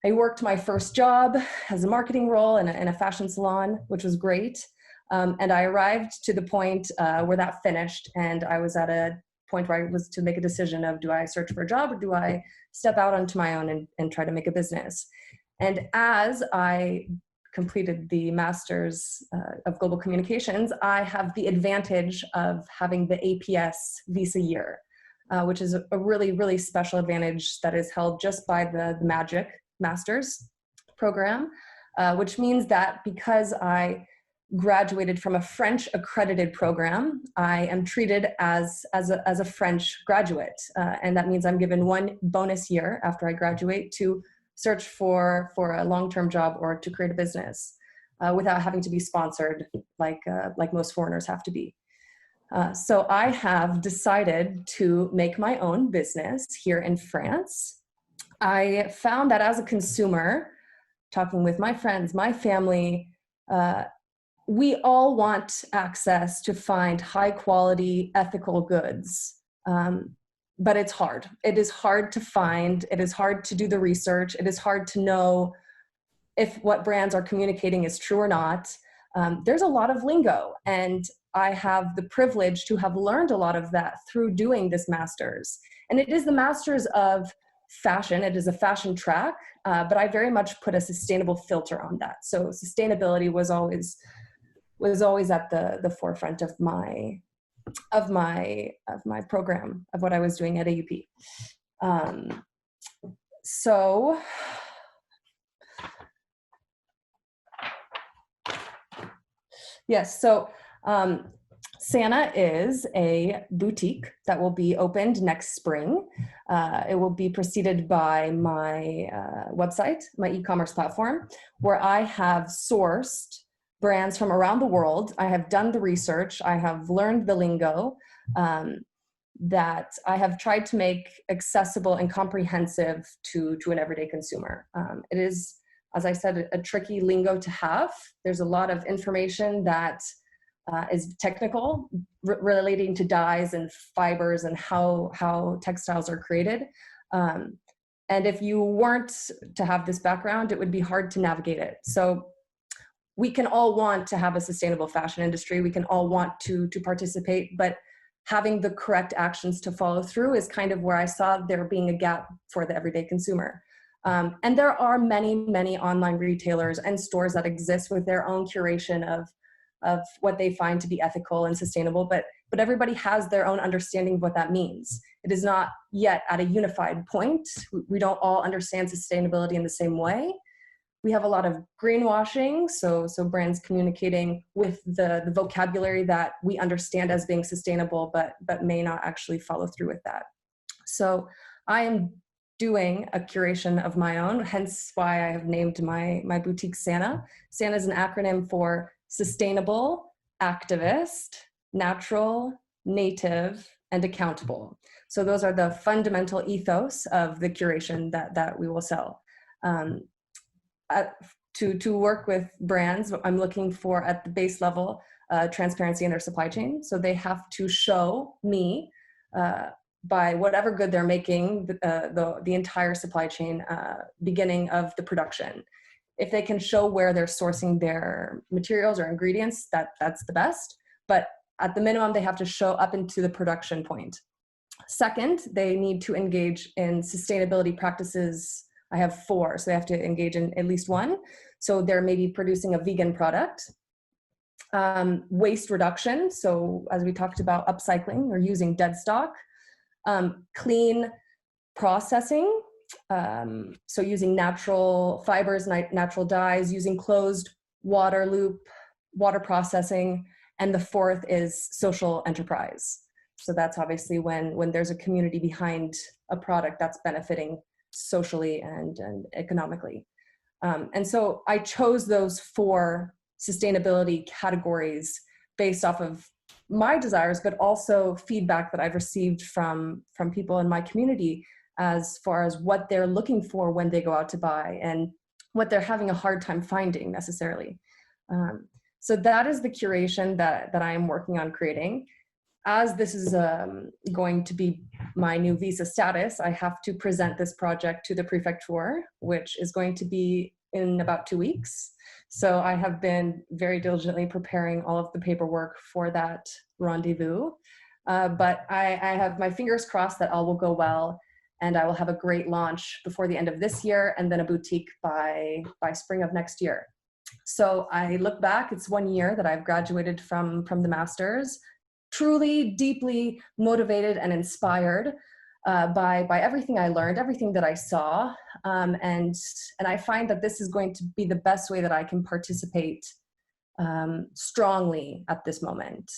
I worked my first job as a marketing role in a fashion salon, which was great. And I arrived to the point where that finished, and I was at a point where I was to make a decision of, do I search for a job or do I step out onto my own and try to make a business? And as I completed the Master's of Global Communications, I have the advantage of having the APS visa year, which is a really, really special advantage that is held just by the Magic Master's program, which means that because I graduated from a French accredited program, I am treated as a French graduate. And that means I'm given one bonus year after I graduate to search for a long-term job or to create a business without having to be sponsored like most foreigners have to be. So I have decided to make my own business here in France. I found that as a consumer, talking with my friends, my family, we all want access to find high quality, ethical goods. But it's hard. It is hard to find. It is hard to do the research. It is hard to know if what brands are communicating is true or not. There's a lot of lingo, and I have the privilege to have learned a lot of that through doing this master's. And it is the master's of fashion. It is a fashion track, but I very much put a sustainable filter on that. So sustainability was always at the forefront of my program, of what I was doing at AUP. So yes, so Sanna is a boutique that will be opened next spring. It will be preceded by my website, my e-commerce platform, where I have sourced brands from around the world. I have done the research. I have learned the lingo that I have tried to make accessible and comprehensive to an everyday consumer. It is, as I said, a tricky lingo to have. There's a lot of information that is technical, relating to dyes and fibers and how textiles are created. And if you weren't to have this background, it would be hard to navigate it. So we can all want to have a sustainable fashion industry. We can all want to participate, but having the correct actions to follow through is kind of where I saw there being a gap for the everyday consumer. And there are many, many online retailers and stores that exist with their own curation of what they find to be ethical and sustainable, but everybody has their own understanding of what that means. It is not yet at a unified point. We don't all understand sustainability in the same way. We have a lot of greenwashing, so brands communicating with the vocabulary that we understand as being sustainable, but may not actually follow through with that. So I am doing a curation of my own, hence why I have named my boutique Sanna. Sanna is an acronym for sustainable, activist, natural, native, and accountable. So those are the fundamental ethos of the curation that we will sell. To work with brands, I'm looking for, at the base level, transparency in their supply chain. So they have to show me by whatever good they're making, the entire supply chain, beginning of the production. If they can show where they're sourcing their materials or ingredients, that's the best. But at the minimum, they have to show up into the production point. Second, they need to engage in sustainability practices. I have 4, so they have to engage in at least 1. So they're maybe producing a vegan product. Waste reduction, so as we talked about upcycling or using dead stock. Clean processing, so using natural fibers, natural dyes, using closed water loop, water processing. And the 4th is social enterprise. So that's obviously when there's a community behind a product that's benefiting socially and economically. And so I chose those 4 sustainability categories based off of my desires, but also feedback that I've received from people in my community as far as what they're looking for when they go out to buy and what they're having a hard time finding necessarily. So that is the curation that I am working on creating. As this is going to be my new visa status, I have to present this project to the prefecture, which is going to be in about 2 weeks. So I have been very diligently preparing all of the paperwork for that rendezvous. But I have my fingers crossed that all will go well, and I will have a great launch before the end of this year, and then a boutique by spring of next year. So I look back, it's 1 year that I've graduated from the master's, truly deeply motivated and inspired by everything I learned, everything that I saw. And I find that this is going to be the best way that I can participate strongly at this moment.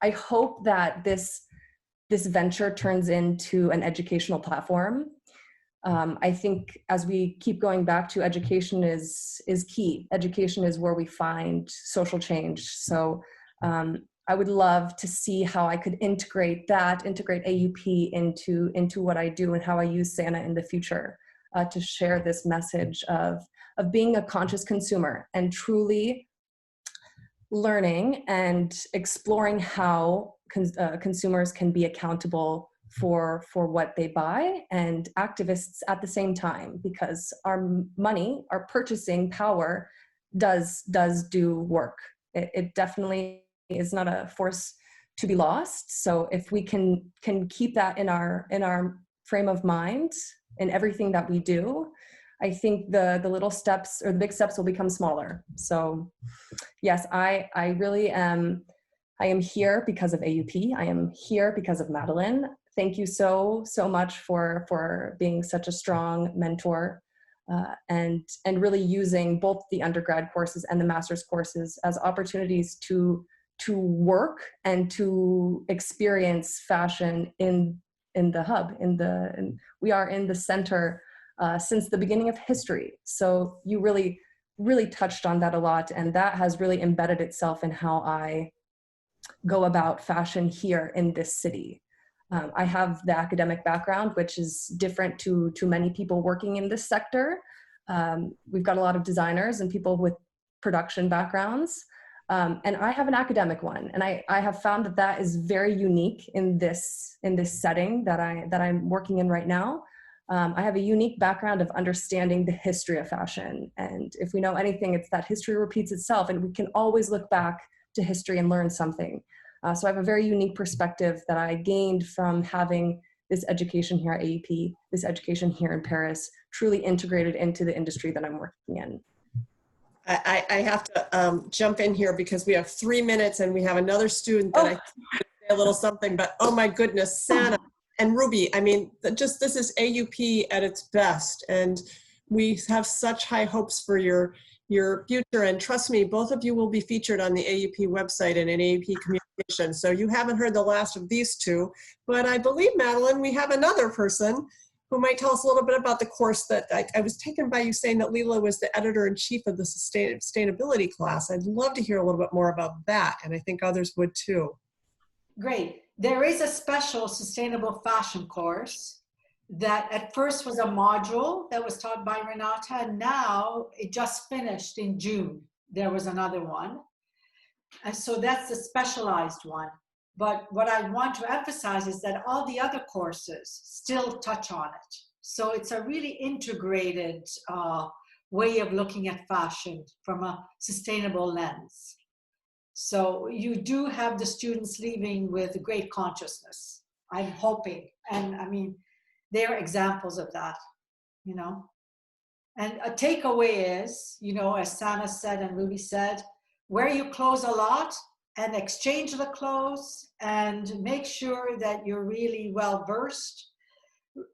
I hope that this venture turns into an educational platform. I think as we keep going back to education is key. Education is where we find social change. So I would love to see how I could integrate AUP into what I do and how I use Sanna in the future to share this message of being a conscious consumer and truly learning and exploring how consumers can be accountable for what they buy, and activists at the same time, because our money, our purchasing power does do work. It definitely is not a force to be lost. So if we can keep that in our frame of mind in everything that we do, I think the little steps or the big steps will become smaller. So yes, I really am. I am here because of AUP. I am here because of Madeleine. Thank you so much for being such a strong mentor and really using both the undergrad courses and the master's courses as opportunities to work and to experience fashion in the hub. We are in the center since the beginning of history. So you really touched on that a lot, and that has really embedded itself in how I go about fashion here in this city. I have the academic background, which is different to many people working in this sector. We've got a lot of designers and people with production backgrounds. And I have an academic one, and I have found that is very unique in this setting that I'm working in right now. I have a unique background of understanding the history of fashion, and if we know anything, it's that history repeats itself, and we can always look back to history and learn something. So I have a very unique perspective that I gained from having this education here at AUP, this education here in Paris, truly integrated into the industry that I'm working in. I have to jump in here because we have 3 minutes and we have another student that I think could say a little something, but oh my goodness, Sanna and Ruby, I mean, this is AUP at its best. And We have such high hopes for your future, and trust me, both of you will be featured on the AUP website and in AUP communication. So you haven't heard the last of these two, but I believe, Madeleine, we have another person who might tell us a little bit about the course that I was taken by you saying that Leila was the editor-in-chief of the sustainability class. I'd love to hear a little bit more about that, and I think others would too. Great. There is a special sustainable fashion course that at first was a module that was taught by Renata, and now it just finished in June. There was another one. And so that's the specialized one. But what I want to emphasize is that all the other courses still touch on it. So it's a really integrated way of looking at fashion from a sustainable lens. So you do have the students leaving with great consciousness, I'm hoping. And I mean, they're examples of that, you know. And a takeaway is, you know, as Sanna said and Ruby said, wear your clothes a lot and exchange the clothes and make sure that you're really well versed.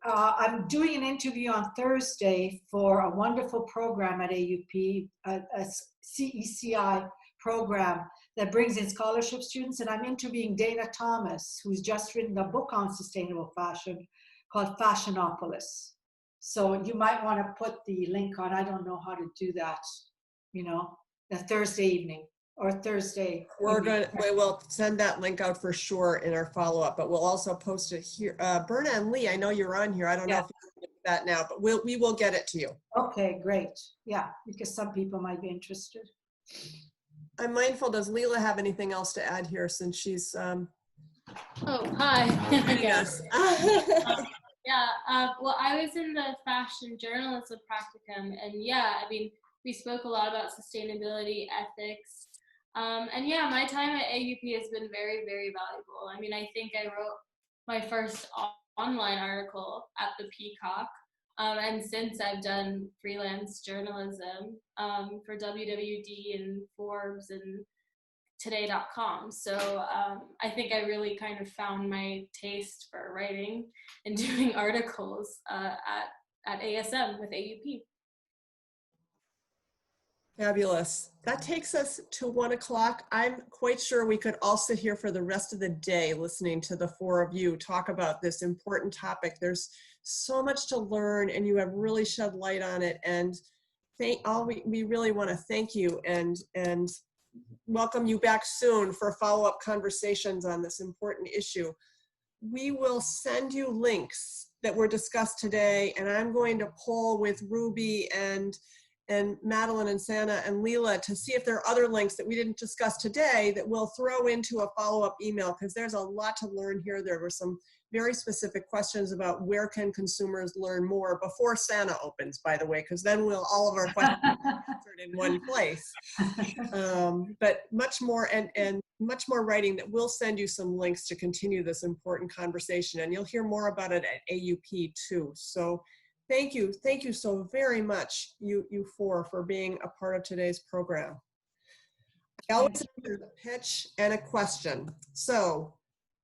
I'm doing an interview on Thursday for a wonderful program at AUP, a CECI program that brings in scholarship students, and I'm interviewing Dana Thomas, who's just written a book on sustainable fashion called Fashionopolis. So you might want to put the link on. I don't know how to do that, you know, the Thursday evening or Thursday. We will send that link out for sure in our follow-up, but we'll also post it here. Berna and Lee, I know you're on here. I don't know if you can do that now, but we will get it to you. Okay, great. Yeah, because some people might be interested. I'm mindful, does Leila have anything else to add here since she's Oh, hi. Yes. Well, I was in the fashion journalism practicum, and yeah, I mean, we spoke a lot about sustainability, ethics, and yeah, my time at AUP has been very, very valuable. I mean, I think I wrote my first online article at the Peacock, and since I've done freelance journalism for WWD and Forbes and Today.com. So I think I really kind of found my taste for writing and doing articles at ASM with AUP. Fabulous. That takes us to 1 o'clock. I'm quite sure we could all sit here for the rest of the day listening to the four of you talk about this important topic. There's so much to learn, and you have really shed light on it. And we really want to thank you and welcome you back soon for follow-up conversations on this important issue. We will send you links that were discussed today, and I'm going to poll with Ruby and Madeleine and Sanna and Leila to see if there are other links that we didn't discuss today that we'll throw into a follow-up email, because there's a lot to learn here. There were some very specific questions about where can consumers learn more before Sanna opens, by the way, because then all of our questions are answered in one place. But much more and much more writing that we'll send you some links to continue this important conversation, and you'll hear more about it at AUP too. So thank you so very much, you four, for being a part of today's program. I always have a pitch and a question. So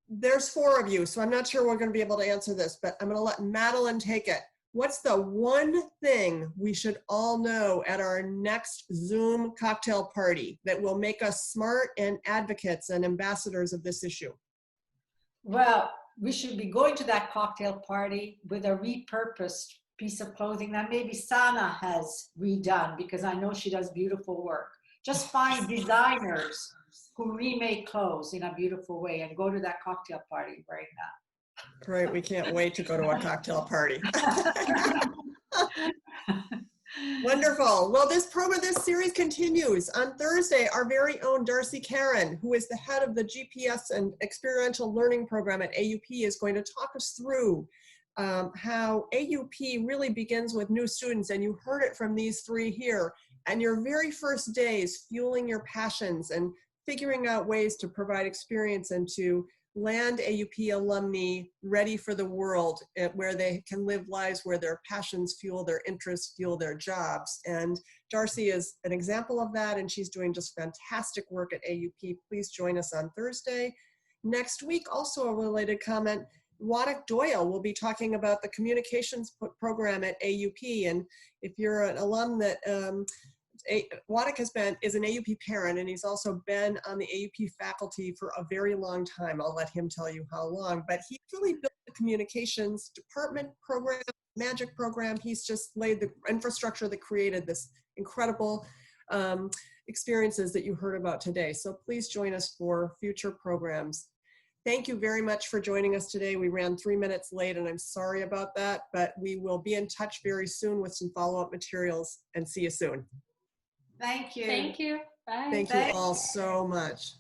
there's four of you, so I'm not sure we're going to be able to answer this, but I'm going to let Madeleine take it. What's the one thing we should all know at our next Zoom cocktail party that will make us smart and advocates and ambassadors of this issue? Well, we should be going to that cocktail party with a repurposed piece of clothing that maybe Sanna has redone, because I know she does beautiful work. Just find designers who remake clothes in a beautiful way and go to that cocktail party wearing that. Great, we can't wait to go to a cocktail party. Wonderful. Well, this series continues. On Thursday, our very own Darcy Karen, who is the head of the GPS and Experiential Learning Program at AUP, is going to talk us through how AUP really begins with new students, and you heard it from these three here, and your very first days fueling your passions and figuring out ways to provide experience and to land AUP alumni ready for the world, where they can live lives where their passions fuel their interests, fuel their jobs. And Darcy is an example of that, and she's doing just fantastic work at AUP. Please join us on Thursday. Next week, also a related comment, Waddick Doyle will be talking about the communications program at AUP. And if you're an alum that Waddick is an AUP parent, and he's also been on the AUP faculty for a very long time. I'll let him tell you how long, but he really built the communications department program, magic program. He's just laid the infrastructure that created this incredible experiences that you heard about today. So please join us for future programs. Thank you very much for joining us today. We ran 3 minutes late, and I'm sorry about that, but we will be in touch very soon with some follow-up materials, and see you soon. Thank you. Thank you. Bye. Thank you all so much.